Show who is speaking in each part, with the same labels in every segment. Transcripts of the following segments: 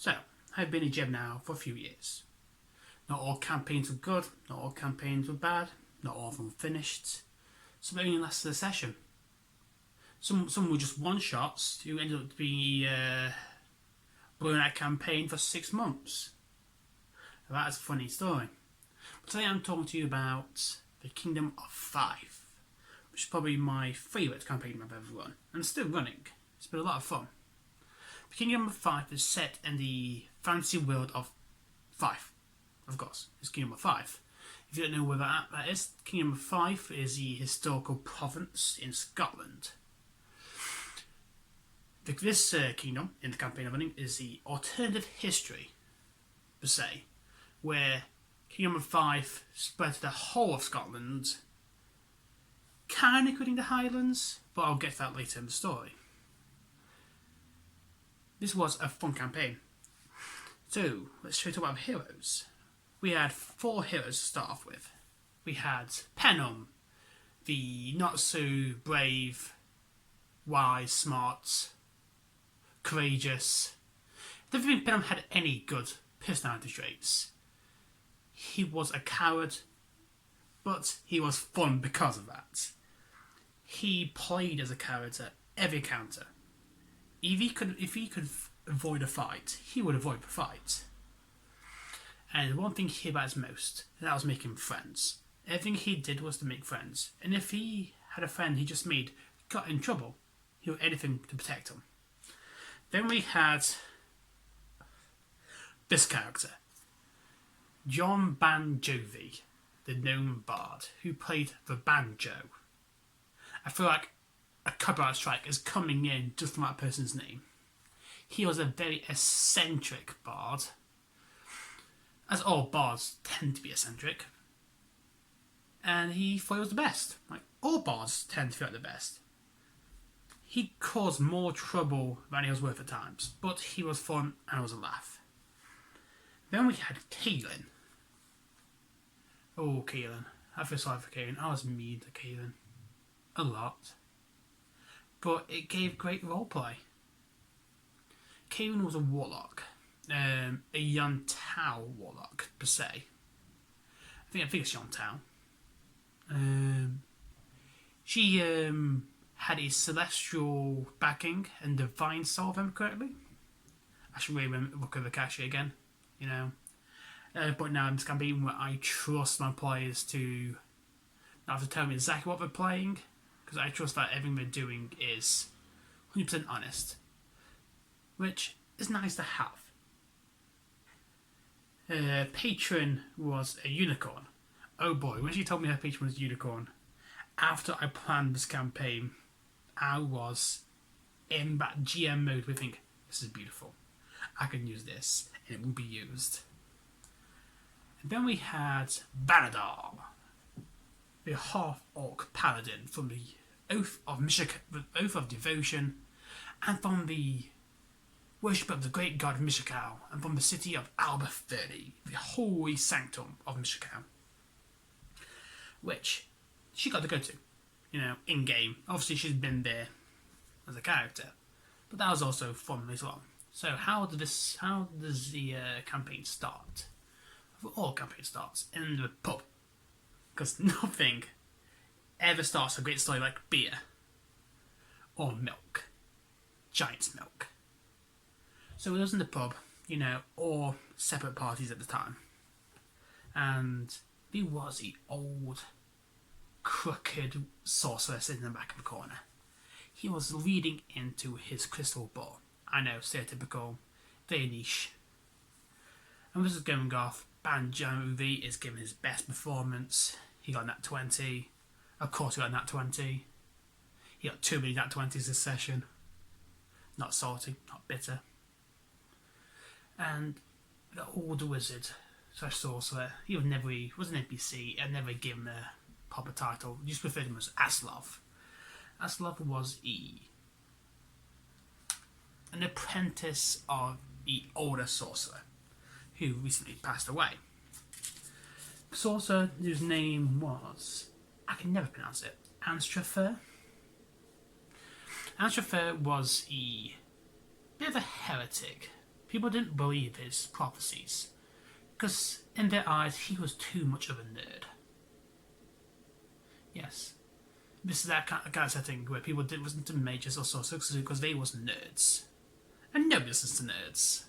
Speaker 1: So, I've been a GM now for a few years. Not all campaigns were good, not all campaigns were bad, not all of them were finished. Some only lasted a session. Some were just one-shots who ended up being blowing out a campaign for 6 months. Now, that's a funny story. But today I'm talking to you about the Kingdom of Fife, which is probably my favourite campaign I've ever run, and still running. It's been a lot of fun. The Kingdom of Fife is set in the fantasy world of Fife. Of course, it's Kingdom of Fife. If you don't know where that is, Kingdom of Fife is the historical province in Scotland. This kingdom, in the campaign I'm running, is the alternative history, per se, where Kingdom of Fife spread to the whole of Scotland, kind of including the Highlands, but I'll get to that later in the story. This was a fun campaign. So, let's talk about heroes. We had 4 heroes to start off with. We had Penum, the not so brave, wise, smart, courageous. I don't think Penum had any good personality traits. He was a coward, but he was fun because of that. He played as a coward at every encounter. If he could avoid a fight, he would avoid the fight. And one thing he about most, and that was making friends. Everything he did was to make friends. And if he had a friend he just made got in trouble, he would do anything to protect him. Then we had this character, Dnd5e, the gnome bard, who played the banjo. I feel like a copyright strike is coming in just from that person's name. He was a very eccentric bard, as all bards tend to be eccentric, and he thought he was the best. Like all bards tend to feel like the best. He caused more trouble than he was worth at times, but he was fun and it was a laugh. Then we had Kaelin. Oh, Kaelin. I feel sorry for Kaelin. I was mean to Kaelin. A lot. But it gave great roleplay. Kaelin was a warlock. A Yuntao warlock, per se. I think it's Yuntao. She had a celestial backing and divine soul, if I remember correctly. I should really look over Kashi again. You know, but now in this campaign where I trust my players to not have to tell me exactly what they're playing, because I trust that everything they're doing is 100% honest, which is nice to have. Patron was a unicorn. Oh boy, when she told me her patron was a unicorn, after I planned this campaign, I was in that GM mode. We think this is beautiful. I can use this, and it will be used. And then we had Banadar, the half-orc paladin from the Oath of Devotion, and from the worship of the great god Mishakal, and from the city of Alba30, the holy sanctum of Mishakal, which she got to go to, in game. Obviously, she's been there as a character, but that was also fun as well. So, how does the campaign start? All campaign starts in the pub, because nothing ever starts a great story like beer or milk, giant's milk. So it was in the pub, or separate parties at the time. And there was the old, crooked sorcerer sitting in the back of the corner. He was leading into his crystal ball. I know, stereotypical, very niche. And this is going off. Dnd5e is giving his best performance. He got nat 20. Of course he got nat 20. He got 2 many nat 20s this session. Not salty, not bitter. And the old wizard / sorcerer, he was an NPC, and never given a proper title. We just referred to him as Aslov. Aslov was an apprentice of the older sorcerer, who recently passed away. The sorcerer, whose name was, I can never pronounce it, Anstrafer. Anstrafer was a bit of a heretic, People didn't believe his prophecies, because in their eyes he was too much of a nerd. Yes, this is that kind of setting where people didn't listen to mages or sorcerers because they was nerds. And nobody listens to nerds.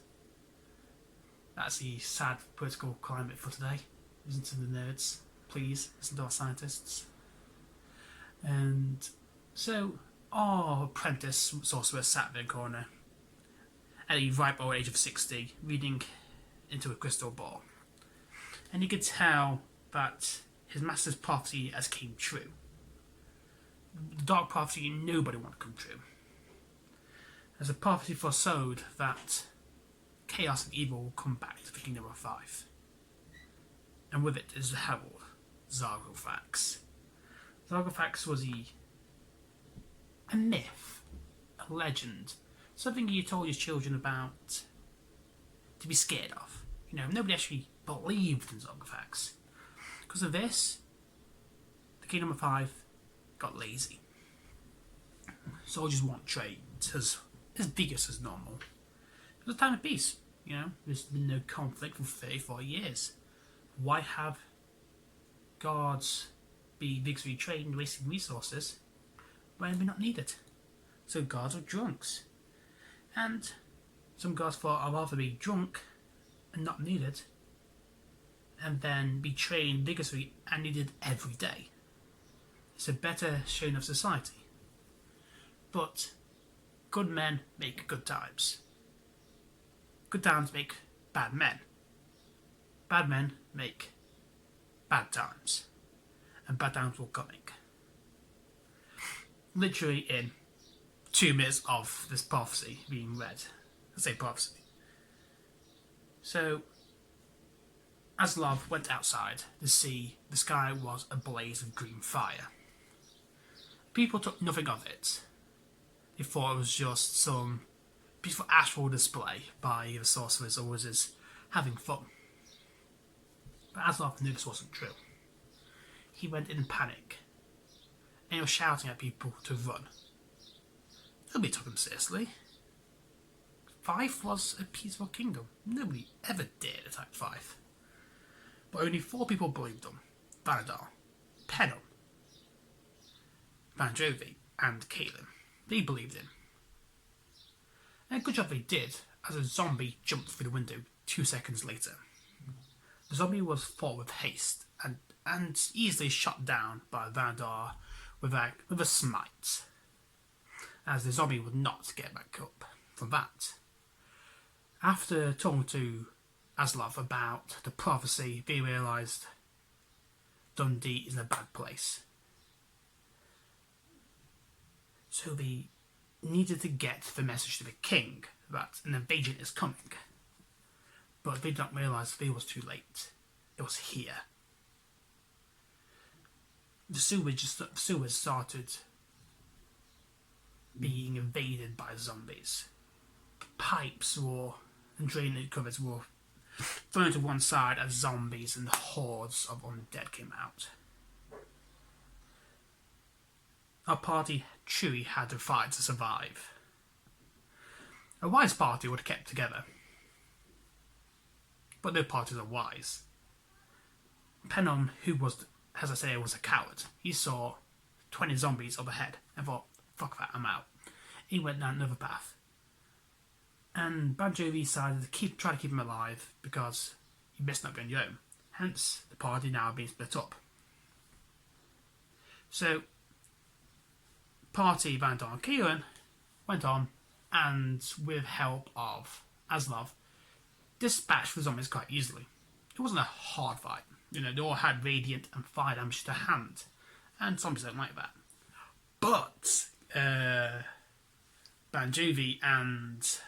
Speaker 1: That's the sad political climate for today. Listen to the nerds. Please, listen to our scientists. And so, our apprentice sorcerer sat in a corner at a ripe old age of 60, reading into a crystal ball. And he could tell that his master's prophecy has came true. The dark prophecy nobody wanted to come true. As a prophecy foreshowed that chaos and evil will come back to the kingdom of Fife. And with it is the herald, Zargulfax. Zargulfax was a myth, a legend, something you told your children about to be scared of. You know, nobody actually believed in Zargulfax. Because of this, the kingdom of Fife got lazy. Soldiers weren't trained as vigorous as normal. It was a time of peace, you know. There's been no conflict for 34 years. Why have guards be vigorously trained, wasting resources when they're not needed? So guards are drunks. And some guards thought, I'd rather be drunk and not needed and then be trained vigorously and needed every day. It's a better showing of society. But good men make good times. Good times make bad men. Bad men make bad times. And bad times were coming. Literally in 2 minutes of this prophecy being read. I say prophecy. So, Aslov went outside to see the sky was a blaze of green fire. People took nothing of it. They thought it was just some beautiful astral display by the sorcerers or wizards having fun. But Aslov knew this wasn't true. He went in panic, and he was shouting at people to run. Nobody took him seriously. Fife was a peaceful kingdom. Nobody ever dared attack Fife. But only 4 people believed him. Vanadar, Penum, Dnd5e, and Caitlin. They believed him. And a good job they did, as a zombie jumped through the window 2 seconds later. The zombie was full with haste and easily shot down by Vanadar with a smite, as the zombie would not get back up from that. After talking to Aslov about the prophecy, they realised Dundee is in a bad place. So they needed to get the message to the king that an invasion is coming. But they didn't realise it was too late. It was here. The sewers started being invaded by zombies. Pipes and drainage covers were thrown to one side as zombies and hordes of undead came out. Our party truly had to fight to survive. A wise party would have kept together. But no parties are wise. Penum, who was, as I say, was a coward, he saw 20 zombies overhead and thought, fuck that, I'm out. He went down another path. And Dnd5e decided to try to keep him alive because he missed not going home. Hence, the party now being split up. So, party Vanadar and Caitlin went on, and with help of Aslov, dispatched the zombies quite easily. It wasn't a hard fight. You know, they all had radiant and fire damage to hand, and zombies don't like that. But Dnd5e and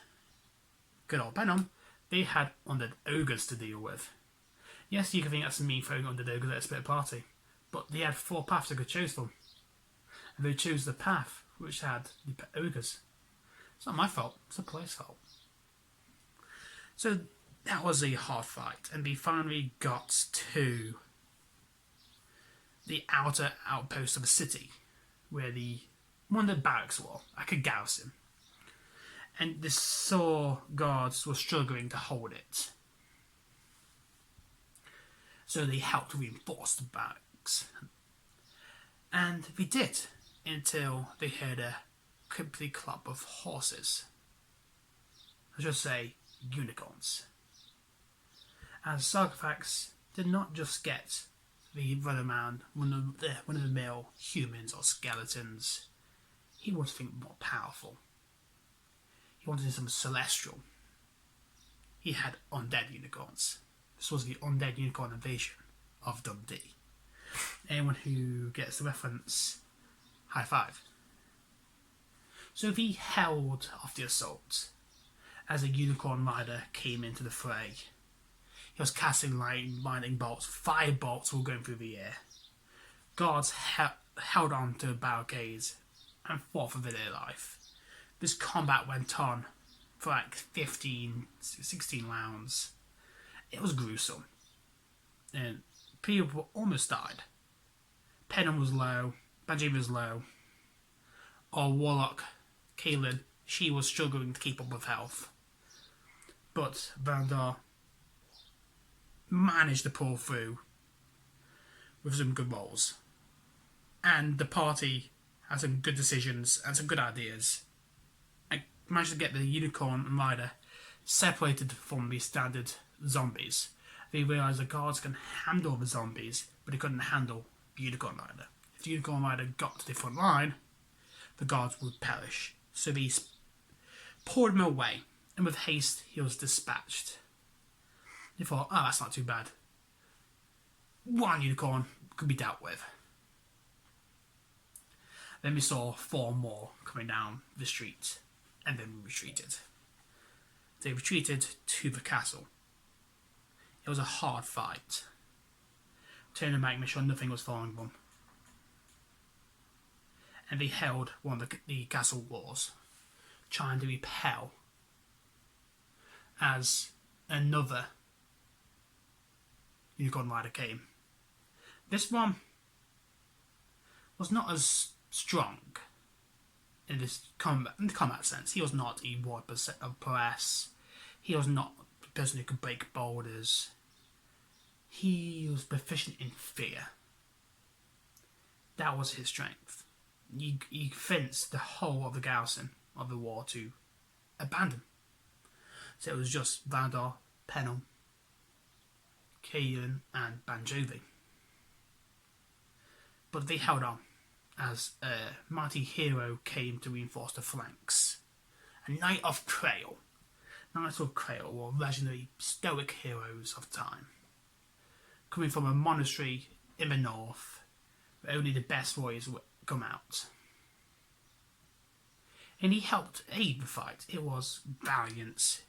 Speaker 1: good old Penum, they had undead ogres to deal with. Yes, you can think that's a mean throwing undead ogres at a split party, but they had 4 paths they could choose from. And they chose the path which had the ogres. It's not my fault, it's the player's fault. So that was a hard fight, and we finally got to the outer outpost of the city, where one of the barracks were, like a garrison. and the saw guards were struggling to hold it. So they helped reinforce the barracks. And they did, until they heard a creepy club of horses. I should say, unicorns. As sarcophags did not just get the run-around, run-of-the-mill humans or skeletons. He wanted something more powerful. He wanted something celestial. He had undead unicorns. This was the undead unicorn invasion of Dundee. Anyone who gets the reference, high five. So he held off the assault as a unicorn rider came into the fray. He was casting lightning bolts, fire bolts were going through the air. Guards held on to barricades and fought for their life. This combat went on for like 15, 16 rounds. It was gruesome. And people almost died. Penham was low, Banjay was low. Our warlock, Kaelin, she was struggling to keep up with health. But Vandar managed to pull through with some good rolls. And the party had some good decisions and some good ideas. And managed to get the unicorn rider separated from the standard zombies. They realised the guards can handle the zombies, but they couldn't handle the unicorn rider. If the unicorn rider got to the front line, the guards would perish. So they poured him away, and with haste he was dispatched. They thought, oh, that's not too bad. One unicorn could be dealt with. Then we saw 4 more coming down the street, and then we retreated. They retreated to the castle. It was a hard fight. Turning back, make sure nothing was following them. And they held one of the castle walls, trying to repel as another unicorn rider came. This one was not as strong in the combat sense. He was not a ward of press. He was not the person who could break boulders. He was proficient in fear. That was his strength. He convinced the whole of the garrison of the war to abandon. So it was just Vandar, Penham, Kaelin and Banjay. But they held on as a mighty hero came to reinforce the flanks. A Knight of Crail. Knights of Crail were legendary stoic heroes of the time. Coming from a monastery in the north, where only the best warriors would come out. And he helped aid the fight. It was valiant.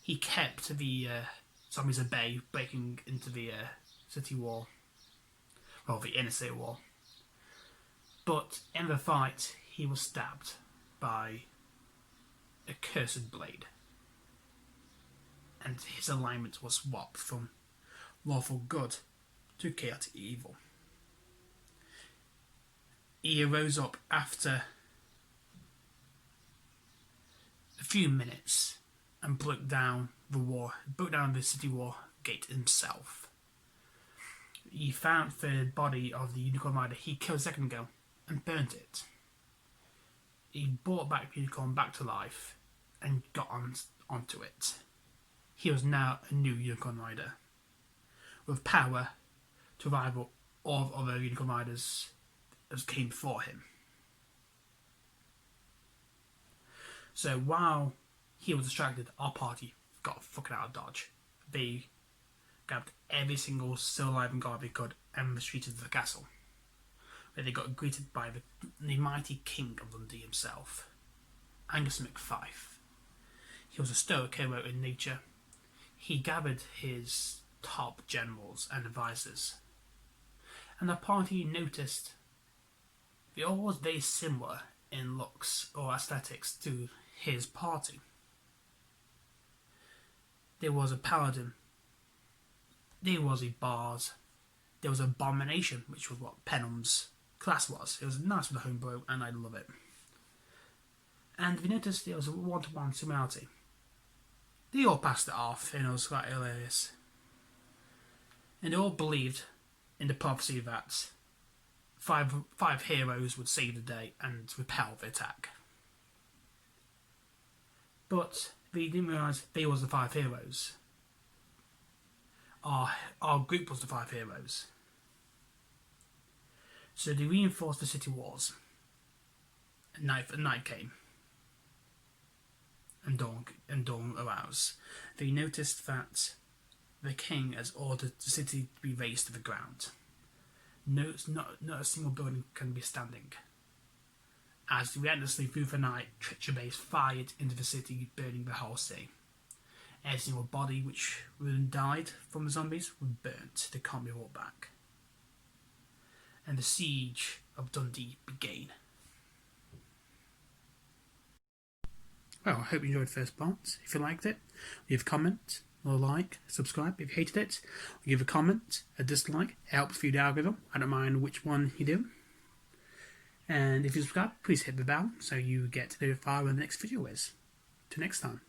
Speaker 1: He kept the zombies at bay, breaking into the city wall. Well, the inner city wall. But in the fight, he was stabbed by a cursed blade. And his alignment was swapped from lawful good to chaotic evil. He arose up after a few minutes and broke down the city wall gate himself. He found the body of the unicorn rider he killed a second ago and burnt it. He brought back the unicorn back to life and got onto it. He was now a new unicorn rider with power to rival all other unicorn riders that came before him. So while he was distracted, our party got fucking out of Dodge. They grabbed every single still alive and guard they could and retreated to the castle, where they got greeted by the mighty king of Dundee himself, Angus Fife. He was a stoic hero in nature. He gathered his top generals and advisors, and the party noticed they all was very similar in looks or aesthetics to his party. There was a paladin, there was a bard, there was abomination, which was what Penham's class was. It was nice with the homebrew, and I love it. And we noticed there was a one-to-one similarity. They all passed it off, and it was quite hilarious. And they all believed in the prophecy that five heroes would save the day and repel the attack. But they didn't realise they was the 5 heroes. Our group was the 5 heroes. So they reinforced the city walls. And night came. And dawn arose. They noticed that the king has ordered the city to be razed to the ground. Not a single building can be standing. As relentlessly through the night, treacher base fired into the city, burning the whole city. Every single body which died from the zombies was burnt. They can't be brought back. And the siege of Dundee began. Well, I hope you enjoyed the first part. If you liked it, leave a comment or a like, subscribe if you hated it, or give a comment, a dislike. It helps feed the algorithm. I don't mind which one you do. And if you subscribe, please hit the bell so you get notified when the next video is. Till next time.